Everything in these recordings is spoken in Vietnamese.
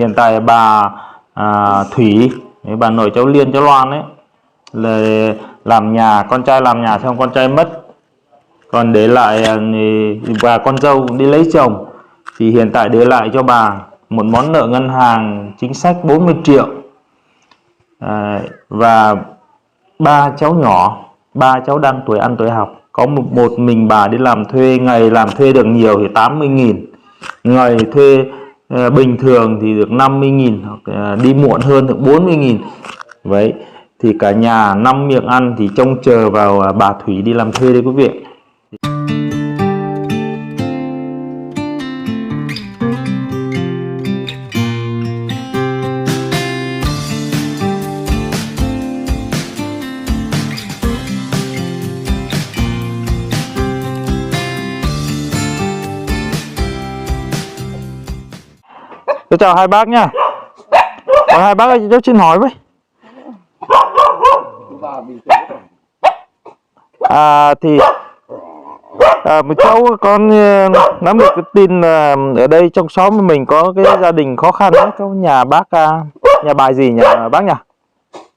hiện tại bà Thủy, bà nội cháu Liên cháu Loan ấy là làm nhà, con trai làm nhà xong con trai mất, còn để lại và con dâu đi lấy chồng, thì hiện tại để lại cho bà một món nợ ngân hàng chính sách 40 triệu và 3 cháu nhỏ, 3 cháu đang tuổi ăn tuổi học. Có một mình bà đi làm thuê, ngày làm thuê được nhiều thì 80.000, ngày thuê bình thường thì được 50.000, hoặc đi muộn hơn được 40.000. Vậy thì cả nhà 5 miệng ăn thì trông chờ vào bà Thủy đi làm thuê đấy quý vị. Tôi chào hai bác nha. Còn hai bác ơi, cháu xin hỏi với. Cháu con nắm được cái tin là ở đây trong xóm mình có cái gia đình khó khăn đấy, có nhà bác nhà bà gì nhỉ bác nhỉ?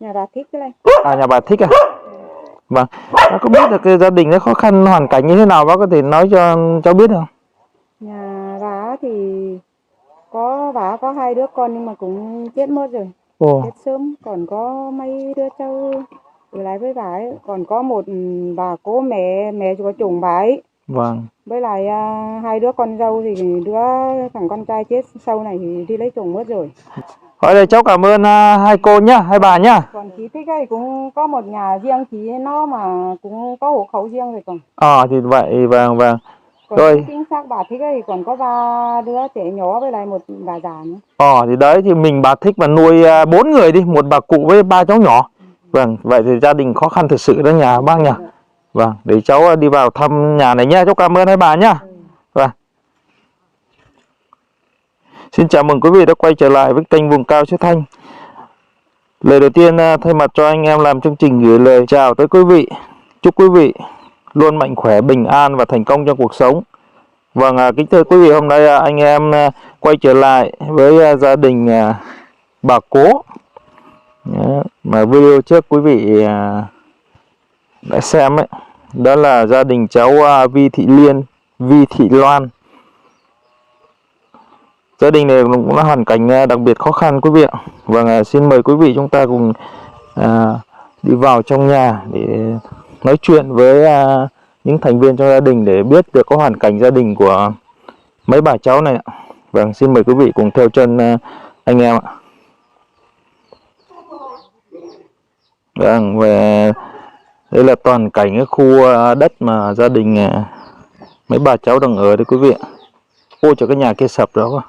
Nhà bà Thích đây. Nhà bà Thích à? Vâng. Bác có biết được cái gia đình nó khó khăn hoàn cảnh như thế nào, bác có thể nói cho cháu biết không? Nhà bà thì bà có 2 đứa con nhưng mà cũng chết mất rồi. Chết sớm, còn có mấy đứa cháu ở lại với bà ấy, còn có một bà cố mẹ của chồng bà ấy. Vâng. Với lại 2 đứa con dâu thì thằng con trai chết sau này thì đi lấy chồng mất rồi. Hỏi đây cháu cảm ơn hai cô nhá, hai bà nhá. Còn chị Thích ấy cũng có một nhà riêng chị nó mà cũng có hộ khẩu riêng rồi còn. Thì vậy, vâng. Còn rồi chính xác bà Thích ấy còn có 3 đứa trẻ nhỏ với lại một bà già nữa. Thì đấy thì mình bà Thích mà nuôi 4 người đi, một bà cụ với 3 cháu nhỏ. Vâng, vậy thì gia đình khó khăn thực sự đó nhà bác nhỉ. Vâng, để cháu đi vào thăm nhà này nha, cháu cảm ơn hai bà nhá. Vâng. Xin chào mừng quý vị đã quay trở lại với kênh Vùng Cao Xứ Thanh. Lời đầu tiên thay mặt cho anh em làm chương trình gửi lời chào tới quý vị. Chúc quý vị luôn mạnh khỏe, bình an và thành công trong cuộc sống. Vâng, kính thưa quý vị, hôm nay anh em quay trở lại với gia đình bà Cố. Mà video trước quý vị đã xem ấy, đó là gia đình cháu Vi Thị Liên, Vi Thị Loan. Gia đình này cũng là hoàn cảnh đặc biệt khó khăn quý vị ạ. Vâng, xin mời quý vị chúng ta cùng đi vào trong nhà để nói chuyện với những thành viên trong gia đình để biết được có hoàn cảnh gia đình của mấy bà cháu này ạ. Vâng, xin mời quý vị cùng theo chân anh em ạ. Vâng, về đây là toàn cảnh cái khu đất mà gia đình mấy bà cháu đang ở đấy quý vị ạ. Ôi trời, cái nhà kia sập rồi quá.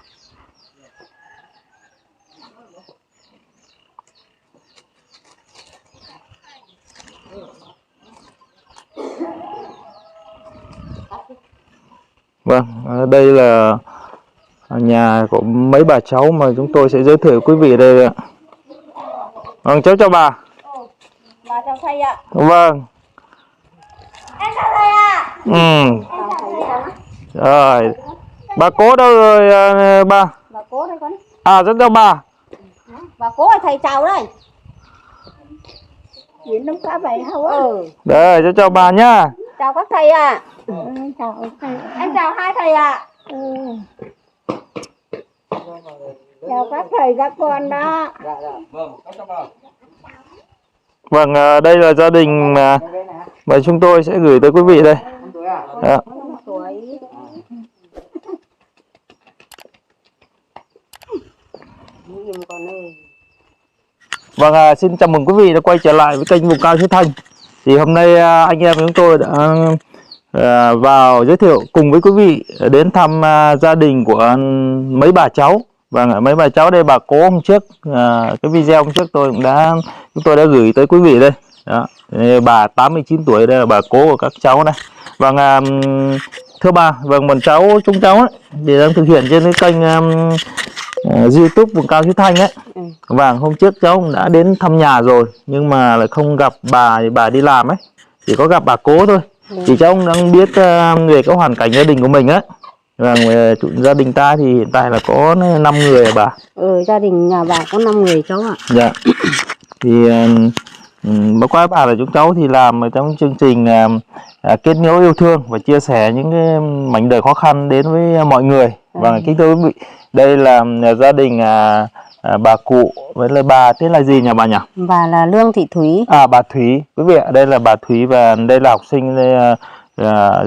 Vâng, đây là nhà của mấy bà cháu mà chúng tôi sẽ giới thiệu quý vị đây ạ. Vâng, cháu chào bà. Bà chào thầy ạ. Vâng. Em chào thầy ạ. Rồi. Bà Cố đâu rồi bà? Bà Cố đây con. Rất chào bà. Bà Cố là thầy chào đây. Diễn đúng cả vậy hả? Đây, cháu chào bà nhá. Chào các thầy ạ. Chào thầy. Em chào hai thầy ạ. Chào các thầy các con đó. Vâng, đây là gia đình mà chúng tôi sẽ gửi tới quý vị đây. Vâng, xin chào mừng quý vị đã quay trở lại với kênh Vùng Cao Xứ Thanh. Thì hôm nay anh em chúng tôi đã vào giới thiệu cùng với quý vị đến thăm gia đình của mấy bà cháu. Vâng, mấy bà cháu đây, bà Cố hôm trước cái video hôm trước chúng tôi đã gửi tới quý vị đây. Đó, bà 89 tuổi đây là bà Cố của các cháu này. Vâng, thưa bà, vâng, bọn chúng cháu ấy thì đang thực hiện trên cái kênh YouTube Vùng Cao Xứ Thanh ấy. Vâng, hôm trước cháu cũng đã đến thăm nhà rồi nhưng mà lại không gặp bà, thì bà đi làm ấy, chỉ có gặp bà Cố thôi. Thì cháu cũng đang biết về cái hoàn cảnh gia đình của mình ấy. Vâng, gia đình ta thì hiện tại là có 5 người à bà? Gia đình nhà bà có 5 người cháu ạ. Dạ. Thì báo cáo bà là chúng cháu thì làm ở trong chương trình kết nối yêu thương và chia sẻ những cái mảnh đời khó khăn đến với mọi người. Và kính thưa quý vị, đây là gia đình bà cụ với lại bà tên là gì nhà bà nhỉ? Bà là Lương Thị Thúy. À, bà Thúy. Quý vị ạ, đây là bà Thúy và đây là học sinh đây,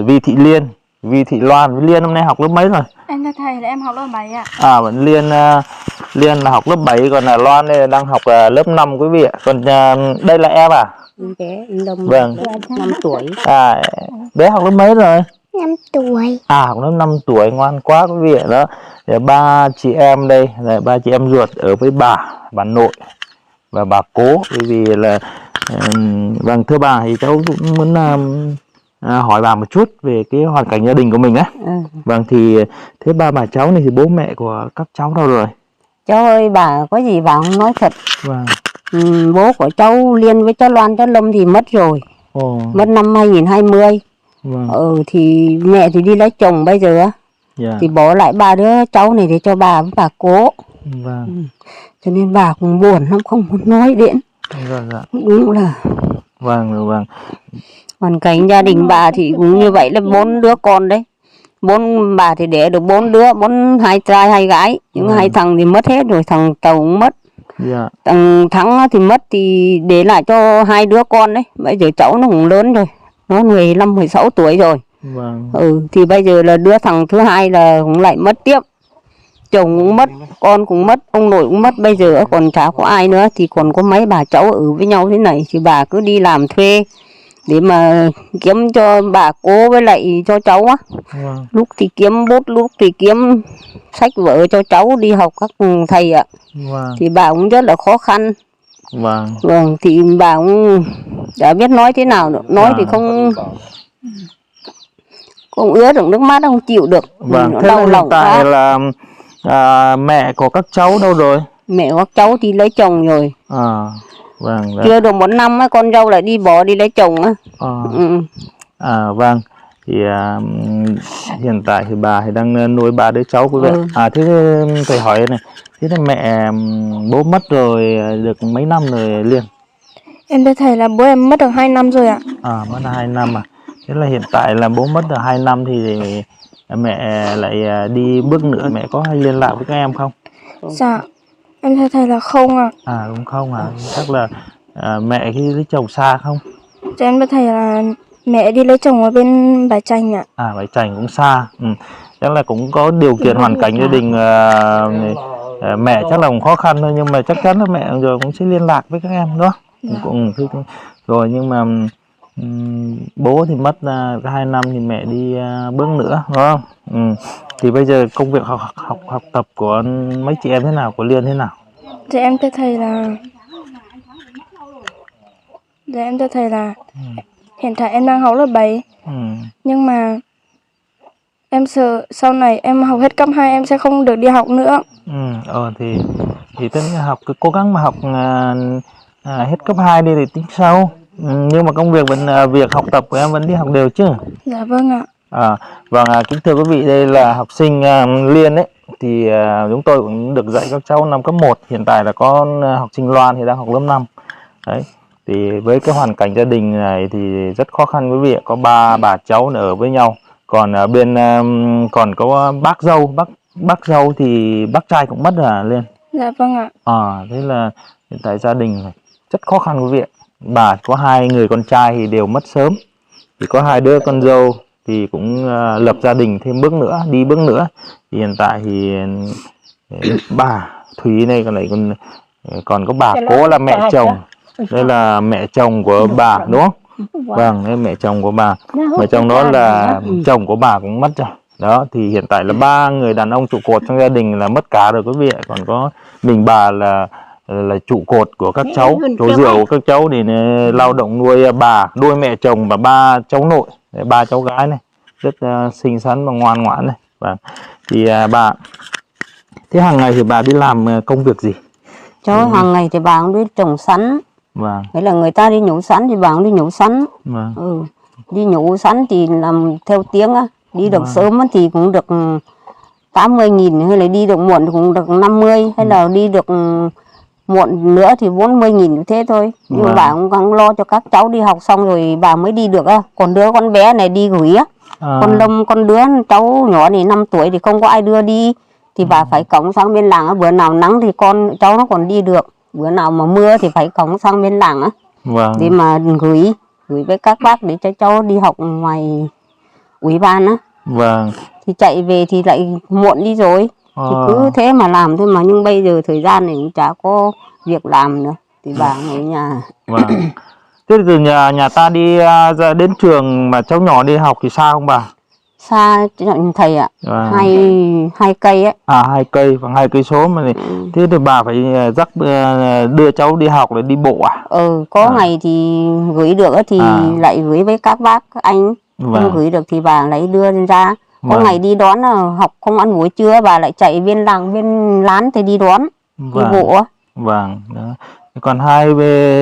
Vi Thị Liên, Vi Thị Loan. Với Liên năm nay học lớp mấy rồi? Em thưa thầy là em học lớp 7 ạ. À, vẫn Liên là học lớp 7, còn là Loan đây là đang học lớp 5 quý vị ạ. Còn đây là em à? Bé Đông, Vâng. 5 tuổi. À, bé học lớp mấy rồi? 5 tuổi. À, học lớp 5 tuổi, ngoan quá quý vị ạ. Đó, để ba chị em đây, là ba chị em ruột ở với bà nội và bà cố. Bởi vì là vâng, thưa bà thì cháu cũng muốn hỏi bà một chút về cái hoàn cảnh gia đình của mình á. Vâng, thì thế bà cháu này thì bố mẹ của các cháu đâu rồi? Cháu ơi, bà có gì bà không nói thật. Vâng. Bố của cháu Liên với cháu Loan, cháu Lâm thì mất rồi. Mất năm 2020. Vâng. Thì mẹ thì đi lấy chồng bây giờ á. Thì bỏ lại ba đứa cháu này để cho bà với bà cố. Vâng. Cho nên bà cũng buồn lắm, không muốn nói đến. Vâng. Đúng là Vâng. hoàn cảnh gia đình bà thì cũng như vậy, là 4 đứa con đấy. Bà thì đẻ được 4 đứa, 2 trai 2 gái. Những 2 thằng thì mất hết rồi, thằng Tàu cũng mất. Thằng Thắng thì mất thì để lại cho 2 đứa con đấy. Bây giờ cháu nó cũng lớn rồi, nó 15 16 tuổi rồi. Vâng. Thì bây giờ là đứa thằng thứ hai là cũng lại mất tiếp. Chồng cũng mất, con cũng mất, ông nội cũng mất, bây giờ còn chả có ai nữa. Thì còn có mấy bà cháu ở với nhau thế này, thì bà cứ đi làm thuê để mà kiếm cho bà cố với lại cho cháu á. Lúc thì kiếm bút, lúc thì kiếm sách vở cho cháu đi học các thầy ạ. Thì bà cũng rất là khó khăn. Vâng, thì bà cũng chả biết nói thế nào nữa. Nói thì không ứa được nước mắt, không chịu được. Vâng, thế là hiện tại là mẹ của các cháu đâu rồi? Mẹ của các cháu thì lấy chồng rồi. Vâng. Chưa được 1 năm á, con dâu lại đi lấy chồng á. Vâng. Thì hiện tại thì bà thì đang nuôi 3 đứa cháu quý vị. Thế thầy hỏi này, thế là mẹ bố mất rồi được mấy năm rồi Liên? Em thưa thầy là bố em mất được 2 năm rồi ạ. Mất 2 năm à? Thế là hiện tại là bố mất được 2 năm thì mẹ lại đi bước nữa, mẹ có hay liên lạc với các em không? Dạ, em thưa thầy là không ạ. Cũng không à? Chắc là mẹ khi lấy chồng xa không? Dạ, em thưa thầy là mẹ đi lấy chồng ở bên Bãi Trành ạ. Bãi Trành cũng xa. Chắc là cũng có điều kiện hoàn cảnh gia đình mẹ chắc là cũng khó khăn thôi, nhưng mà chắc chắn là mẹ rồi cũng sẽ liên lạc với các em đó. Rồi nhưng mà bố thì mất 2 năm thì mẹ đi bước nữa, đúng không? Thì bây giờ công việc học tập của mấy chị em thế nào, của Liên thế nào? Dạ em thưa thầy là hiện tại em đang học lớp 7. Nhưng mà em sợ sau này em học hết cấp 2 em sẽ không được đi học nữa. Thì tất nhiên cứ cố gắng mà học hết cấp 2 đi thì tính sau. Nhưng mà công việc việc học tập của em vẫn đi học đều chứ? Dạ vâng ạ. Kính thưa quý vị, đây là học sinh Liên đấy. Thì chúng tôi cũng được dạy các cháu năm cấp 1. Hiện tại là có học sinh Loan thì đang học lớp 5. Đấy. Thì với cái hoàn cảnh gia đình này thì rất khó khăn quý vị ạ. Có 3 bà cháu ở với nhau. Còn ở bên còn có bác dâu thì bác trai cũng mất rồi à Liên? Dạ vâng ạ. Thế là hiện tại gia đình rất khó khăn quý vị ạ. Bà có 2 người con trai thì đều mất sớm. Thì có 2 đứa con dâu thì cũng lập gia đình thêm bước nữa. Thì hiện tại thì bà Thúy này còn có bà cố là mẹ chồng. Đây là mẹ chồng của bà đúng không? Vâng, đây mẹ chồng của bà. Mẹ chồng đó là chồng của bà cũng mất rồi. Đó, thì hiện tại là 3 người đàn ông trụ cột trong gia đình là mất cả rồi quý vị ạ. Còn có mình bà là trụ cột của các cháu, chỗ dựa của các cháu thì lao động nuôi nuôi mẹ chồng và 3 cháu nội, 3 cháu gái này, rất xinh xắn và ngoan ngoãn này. Và thì bà, thế hàng ngày thì bà đi làm công việc gì? Cháu hàng ngày thì bà cũng đi trồng sắn. Thế là người ta đi nhổ sắn thì bà cũng đi nhổ sắn. Đi nhổ sắn thì làm theo tiếng á, Đi được Vâng. sớm thì cũng được 80.000, hay là đi được muộn thì cũng được 50, hay là đi được muộn nữa thì 40.000 thế thôi. Nhưng Vâng. bà cũng gắng lo cho các cháu đi học xong rồi bà mới đi được á. Còn đứa con bé này đi gửi á, con Lâm, con đứa cháu nhỏ này 5 tuổi thì không có ai đưa đi, thì bà phải cõng sang bên làng á. Bữa nào nắng thì con cháu nó còn đi được, bữa nào mà mưa thì phải cõng sang bên làng á, Vâng. để mà gửi với các bác để cho cháu đi học ngoài ủy ban á. Vâng. Thì chạy về thì lại muộn đi rồi, thì cứ thế mà làm thôi mà. Nhưng bây giờ thời gian này cũng chả có việc làm nữa thì bà ở nhà. Vâng. Thế thì từ nhà ta đi ra đến trường mà cháu nhỏ đi học thì xa không bà? Xa thầy ạ. Vâng. hai cây ấy. 2 cây, khoảng 2 cây số mà. Thế thì bà phải dắt đưa cháu đi học để đi bộ à? Có ngày thì gửi được á thì lại gửi với các bác các anh. Vâng. Không gửi được thì bà lấy đưa ra. Có Vâng. ngày đi đón học không ăn buổi trưa, bà lại chạy bên làng bên lán thì đi đón. Vâng. Đi bộ á. Vâng. Đó. Còn hai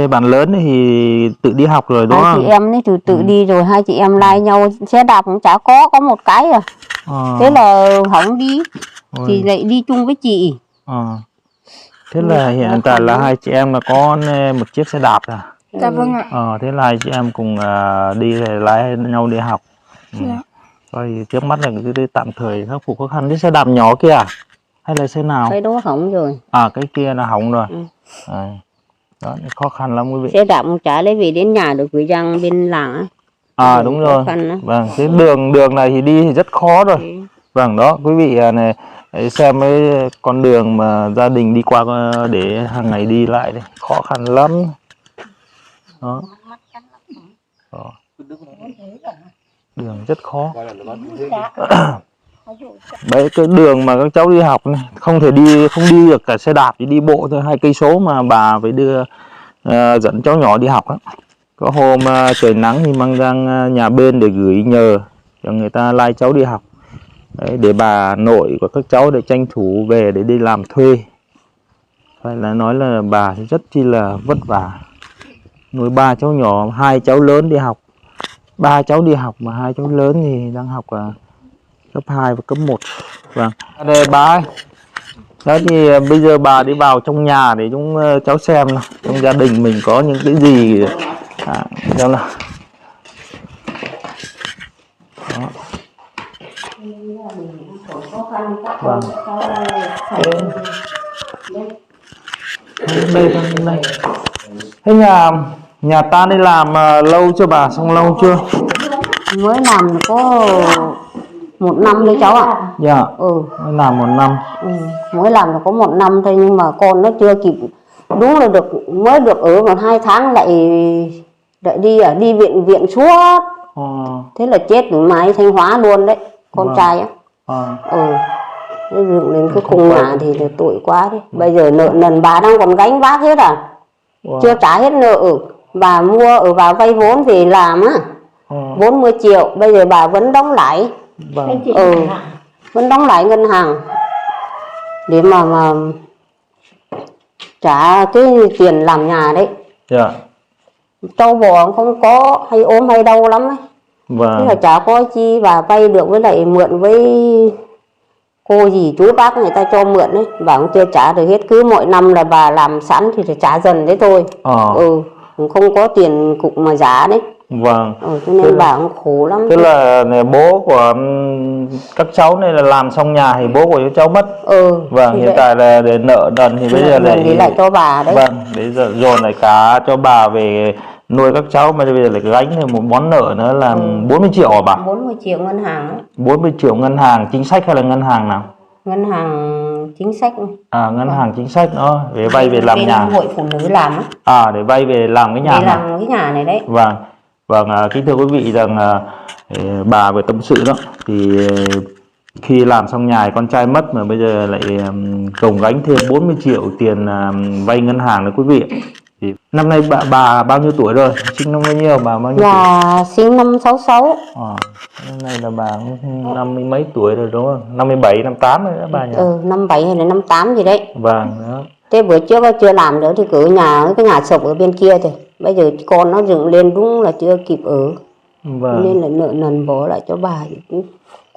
bạn lớn thì tự đi học rồi đúng Hai không? chị em ấy thì tự đi rồi, hai chị em lai nhau. Xe đạp cũng chả có một cái à. Thế là hỏng đi thì lại đi chung với chị. Thế là hiện tại là hai chị em là có một chiếc xe đạp à? Dạ vâng ạ. Thế là hai chị em cùng đi lái nhau đi học. Thôi trước mắt là cứ tạm thời khắc phục khó khăn. Cái xe đạp nhỏ kia à? Hay là xe nào? Cái đó hỏng rồi. Cái kia là hỏng rồi. Đó, khó khăn lắm quý vị. Xe đạp cũng chả lấy về đến nhà được, gửi răng bên làng á. Đúng rồi. Vâng, cái đường này thì đi thì rất khó rồi. Vâng, đó quý vị này xem cái con đường mà gia đình đi qua để hàng ngày đi lại đây, khó khăn lắm. Đó. Đường rất khó. Đấy, cái đường mà các cháu đi học này không đi được cả xe đạp, chỉ đi bộ thôi, 2 cây số mà bà phải đưa dẫn cháu nhỏ đi học á. Có hôm trời nắng thì mang sang nhà bên để gửi nhờ cho người ta lai cháu đi học. Đấy, để bà nội của các cháu để tranh thủ về để đi làm thuê. Phải là nói là bà thì rất chi là vất vả, nuôi 3 cháu nhỏ, 2 cháu lớn đi học, 3 cháu đi học mà 2 cháu lớn thì đang học cấp 2 và cấp 1. Vâng. Đây bà ơi. Đó thì bây giờ bà đi vào trong nhà để chúng cháu xem nào, trong gia đình mình có những cái gì xem nào. Đó. Vâng. Đây. Thế nhà ta đi làm lâu chưa bà, xong lâu chưa? Mới làm có 1 năm đấy cháu ạ. Dạ. Mới làm 1 năm. Mới làm có 1 năm thôi, nhưng mà con nó chưa kịp, đúng là mới được ở 1-2 tháng lại đi viện suốt. Thế là chết ở mái Thanh Hóa luôn đấy, con trai á. Dựng đến cái khung nhà thì là tội quá đấy. Bây giờ nợ nần bà đang còn gánh vác hết à. Chưa trả hết nợ. Bà bà vay vốn về làm á, 40 triệu, bây giờ bà vẫn đóng lãi. Vẫn đóng lãi ngân hàng để mà trả cái tiền làm nhà đấy. Trâu bò không có, hay ốm hay đau lắm ấy. Thế là chả có chi bà vay được, với lại mượn với cô gì chú bác người ta cho mượn ấy, bà cũng chưa trả được hết. Cứ mỗi năm là bà làm sẵn thì phải trả dần đấy thôi. Không có tiền cục mà giá đấy. Vâng. Cho nên bà cũng khổ lắm. Tức là bố của các cháu này là làm xong nhà thì bố của cháu mất. Vâng, hiện tại là để nợ nần thì bây giờ lại cho bà đấy. Vâng, bây giờ dồn lại cả cho bà về nuôi các cháu, mà bây giờ lại gánh thêm một món nợ nữa là 40 triệu hả bà? 40 triệu ngân hàng ấy. 40 triệu ngân hàng chính sách hay là ngân hàng nào? Ngân hàng chính sách. Ngân hàng chính sách đó, để vay về làm nhà. Hội phụ nữ làm á. Để vay về làm cái nhà này. Làm cái nhà này đấy. Vâng, kính thưa quý vị rằng bà vừa tâm sự đó, thì khi làm xong nhà con trai mất mà bây giờ lại gồng gánh thêm 40 triệu tiền vay ngân hàng đó quý vị. Thì năm nay bà bao nhiêu tuổi rồi? Sinh năm bao nhiêu? Bà bao nhiêu tuổi? Sinh năm 66. Năm nay là bà 50 mấy tuổi rồi đúng không? 57, 58 rồi đó bà nhỉ? 57 hay là 58 gì đấy. Vâng, đó. Thế bữa trước chưa làm nữa thì cứ cái nhà sập ở bên kia thôi. Bây giờ con nó dựng lên đúng là chưa kịp ở. Nên là nợ nần bỏ lại cho bà thì cũng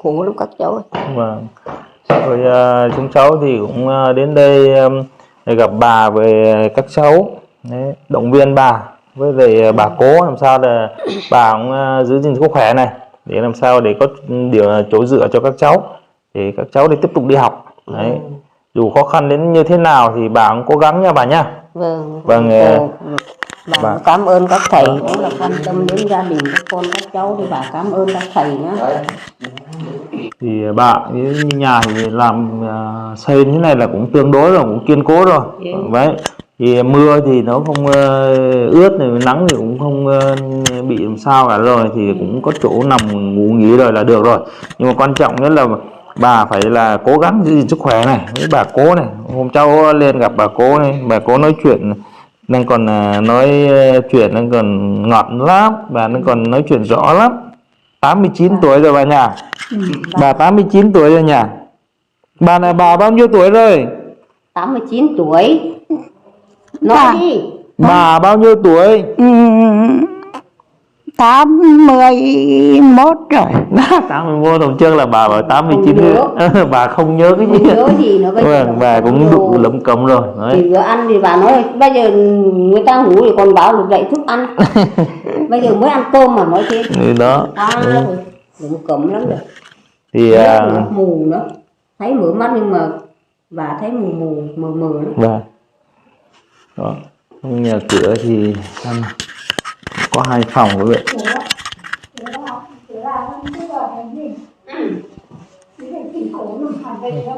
khổ lắm các cháu ơi. Vâng. Rồi chúng cháu thì cũng đến đây để gặp bà về các cháu. Đấy, động viên bà với lại bà cố làm sao là bà cũng giữ gìn sức khỏe này để làm sao để có chỗ dựa cho các cháu để các cháu để tiếp tục đi học. Đấy. Dù khó khăn đến như thế nào thì bà cũng cố gắng nha bà nha. Vâng. Vâng. Bà cảm ơn các thầy cũng là quan tâm đến gia đình các con các cháu, thì bà cảm ơn các thầy nhé. Thì bà như nhà thì làm xây như thế này là cũng tương đối rồi, cũng kiên cố rồi. Đấy. Thì mưa thì nó không ướt này, nắng thì cũng không bị làm sao cả rồi, thì cũng có chỗ nằm ngủ nghỉ rồi là được rồi. Nhưng mà quan trọng nhất là bà phải là cố gắng giữ gìn sức khỏe này với bà cố này. Hôm cháu lên gặp bà cố này, bà cố nói chuyện đang còn nói chuyện đang còn ngọt lắm, bà đang còn nói chuyện rõ lắm. 89 tuổi rồi bà nhà. Bà 89 tuổi rồi nhà. Bà là bà bao nhiêu tuổi rồi? 89 tuổi. Nói đi. Bà bao nhiêu tuổi? 81 rồi. 81 hôm trước là bà bảo 89 bà không nhớ cái gì. Nhớ gì nữa, Vâng, bà cũng đủ lấm cấm rồi. Thì bữa ăn thì bà nói bây giờ người ta ngủ thì còn bảo được dậy thức ăn. Bây giờ mới ăn cơm mà nói thế. Thì đó. Rồi, lấm cấm lắm rồi. Thì mù nữa. Thấy mở mắt nhưng mà bà thấy mờ lắm. Vâng. Đó. Nhà cửa thì có 2 phòng quý vị.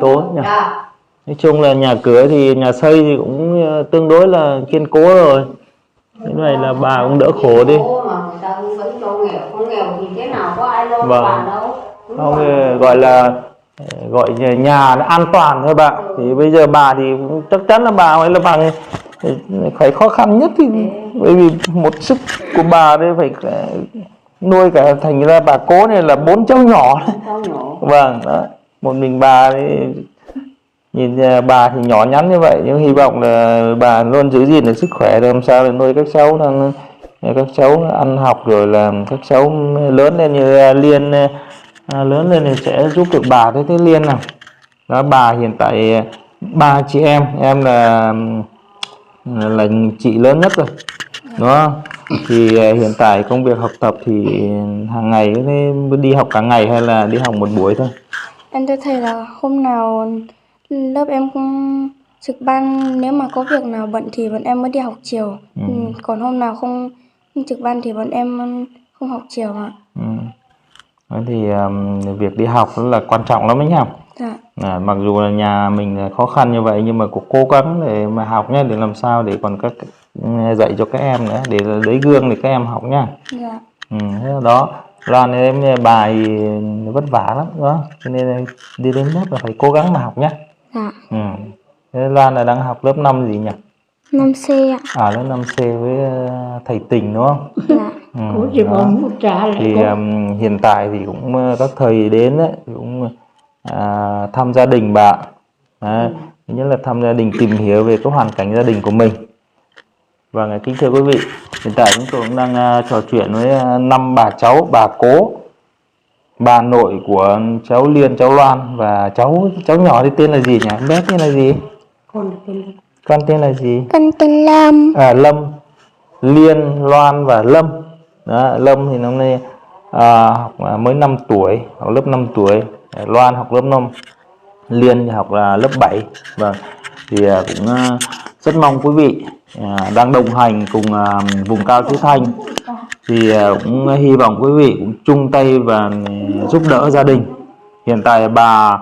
Tối nhỉ. Nói chung là nhà cửa thì nhà xây thì cũng tương đối là kiên cố rồi. Cái này là bà cũng đỡ khổ đi. Không nghèo thì thế nào có ai lo Vâng. bà đâu. Không, gọi nhà nó an toàn thôi bà. Thì bây giờ bà thì chắc chắn là bà là bà phải khó khăn nhất thì bởi vì một sức của bà đây phải nuôi cả, thành ra bà cố này là 4 cháu nhỏ. Vâng, đó. Một mình bà thì nhìn bà thì nhỏ nhắn như vậy, nhưng hy vọng là bà luôn giữ gìn được sức khỏe để làm sao để nuôi các cháu ăn học, rồi là các cháu lớn lên như Liên lớn lên thì sẽ giúp được bà. Thế Liên nào đó, bà hiện tại 3 chị em là chị lớn nhất rồi, đúng không? Thì hiện tại công việc học tập thì hàng ngày đi học cả ngày hay là đi học một buổi thôi? Em thưa thầy là hôm nào lớp em cũng trực ban, nếu mà có việc nào bận thì bọn em mới đi học chiều. Còn hôm nào không trực ban thì bọn em không học chiều ạ. Thì việc đi học rất là quan trọng lắm đấy nhá. Dạ. Mặc dù là nhà mình khó khăn như vậy nhưng mà cũng cố gắng để mà học nhé, để làm sao để còn dạy cho các em nữa, để lấy gương để các em học nhá. Dạ. Thế đó. Loan em bài vất vả lắm đó, cho nên đi đến lớp là phải cố gắng mà học nhé. Dạ. Thế Loan là đang học lớp 5 gì nhỉ? 5C ạ. Lớp 5C với thầy Tình đúng không? Dạ. Thì hiện tại thì cũng các thầy đến đấy, thì cũng thăm gia đình bạn. Thứ nhất là thăm gia đình, tìm hiểu về cái hoàn cảnh gia đình của mình. Vâng, kính thưa quý vị, hiện tại chúng tôi cũng đang trò chuyện với 5 bà cháu, bà cố, bà nội của cháu Liên, cháu Loan và cháu nhỏ thì tên là gì nhỉ? Bé tên là gì? Con tên là gì? Con tên Lâm. Lâm. Liên, Loan và Lâm. Đó, Lâm thì năm nay học mới 5 tuổi, học lớp 5 tuổi. Loan học lớp 5. Liên thì học là lớp 7. Vâng. Thì cũng rất mong quý vị đang đồng hành cùng vùng cao Thới Thanh, thì cũng hy vọng quý vị cũng chung tay và giúp đỡ gia đình. Hiện tại bà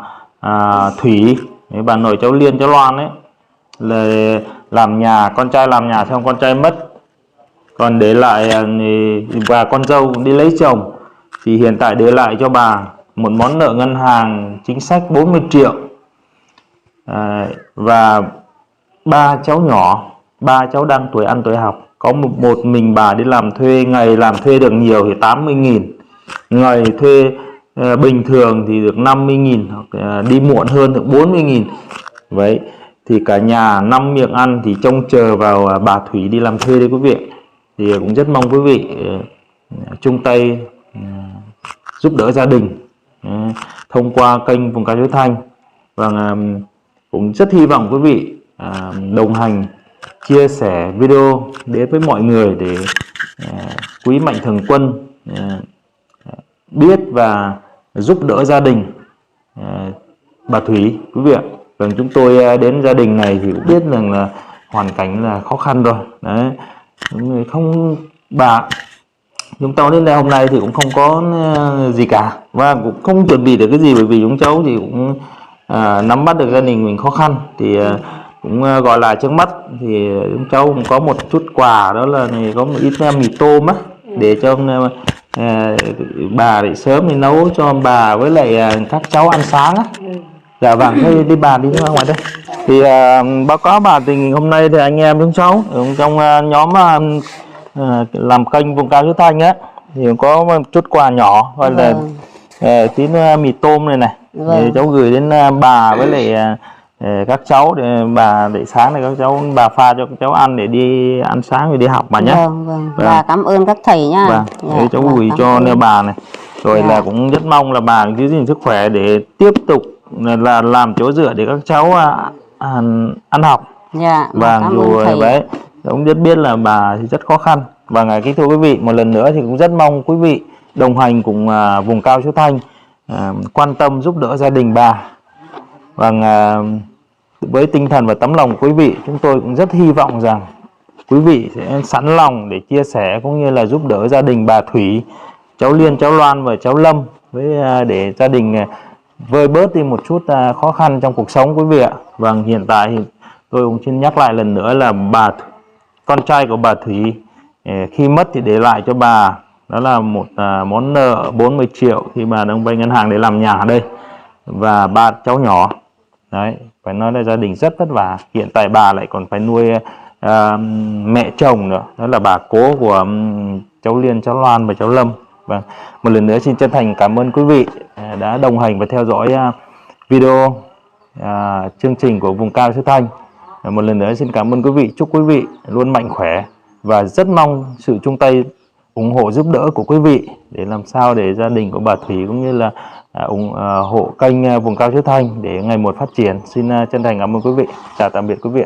Thủy, bà nội cháu Liên, cháu Loan ấy, là làm nhà, con trai làm nhà xong con trai mất, còn để lại và con dâu cũng đi lấy chồng, thì hiện tại để lại cho bà một món nợ ngân hàng chính sách 40 triệu. Và 3 cháu nhỏ, 3 cháu đang tuổi ăn tuổi học. Có một mình bà đi làm thuê, ngày làm thuê được nhiều thì 80.000, ngày thuê bình thường thì được 50.000, hoặc đi muộn hơn được 40.000. Vậy thì cả nhà 5 miệng ăn thì trông chờ vào bà Thủy đi làm thuê đấy quý vị. Thì cũng rất mong quý vị chung tay giúp đỡ gia đình thông qua kênh Vùng Cao Chiếu Thanh. Vâng, cũng rất hy vọng quý vị đồng hành chia sẻ video đến với mọi người để quý mạnh thường quân biết và giúp đỡ gia đình bà Thúy quý vị ạ. Vâng, chúng tôi đến gia đình này thì cũng biết rằng là hoàn cảnh là khó khăn rồi đấy, không bà chúng cháu đến đây hôm nay thì cũng không có gì cả và cũng không chuẩn bị được cái gì, bởi vì chúng cháu thì cũng nắm bắt được gia đình mình khó khăn thì cũng gọi là trước mắt thì chúng cháu cũng có một chút quà, đó là này có một ít mì tôm á để cho bà để sớm thì nấu cho bà với lại các cháu ăn sáng á. Dạ vâng, thôi đi bà đi ra ngoài đây. Thì báo cáo bà tình hình hôm nay thì anh em chúng cháu trong nhóm làm kênh Vùng Cao Chiếu Thanh á thì có một chút quà nhỏ gọi là tí mì tôm này này để cháu gửi đến bà với lại các cháu để bà để sáng này các cháu bà pha cho các cháu ăn để đi ăn sáng rồi đi học bà nhé. Vâng. Và cảm ơn các thầy nha. Vâng, để cháu gửi cho bà này. Rồi là cũng rất mong là bà giữ gìn sức khỏe để tiếp tục là làm chỗ dựa để các cháu ăn học. Dạ. Vâng, dù đấy cũng rất biết là bà thì rất khó khăn. Và kính thưa quý vị, một lần nữa thì cũng rất mong quý vị đồng hành cùng Vùng Cao Chiếu Thanh, quan tâm giúp đỡ gia đình bà. Và với tinh thần và tấm lòng của quý vị, chúng tôi cũng rất hy vọng rằng quý vị sẽ sẵn lòng để chia sẻ cũng như là giúp đỡ gia đình bà Thủy, cháu Liên, cháu Loan và cháu Lâm với để gia đình vơi bớt đi một chút khó khăn trong cuộc sống quý vị ạ. Vâng, hiện tại thì tôi cũng xin nhắc lại lần nữa là con trai của bà Thủy khi mất thì để lại cho bà đó là một món nợ 40 triệu khi bà đang vay ngân hàng để làm nhà ở đây, và 3 cháu nhỏ. Đấy, phải nói là gia đình rất vất vả. Hiện tại bà lại còn phải nuôi mẹ chồng nữa, đó là bà cố của cháu Liên, cháu Loan và cháu Lâm. Vâng, một lần nữa xin chân thành cảm ơn quý vị đã đồng hành và theo dõi video chương trình của Vùng Cao Chiếu Thanh. Một lần nữa xin cảm ơn quý vị, chúc quý vị luôn mạnh khỏe và rất mong sự chung tay ủng hộ giúp đỡ của quý vị để làm sao để gia đình của bà Thủy cũng như là ủng hộ kênh Vùng Cao Chiếu Thanh để ngày một phát triển. Xin chân thành cảm ơn quý vị. Chào tạm biệt quý vị.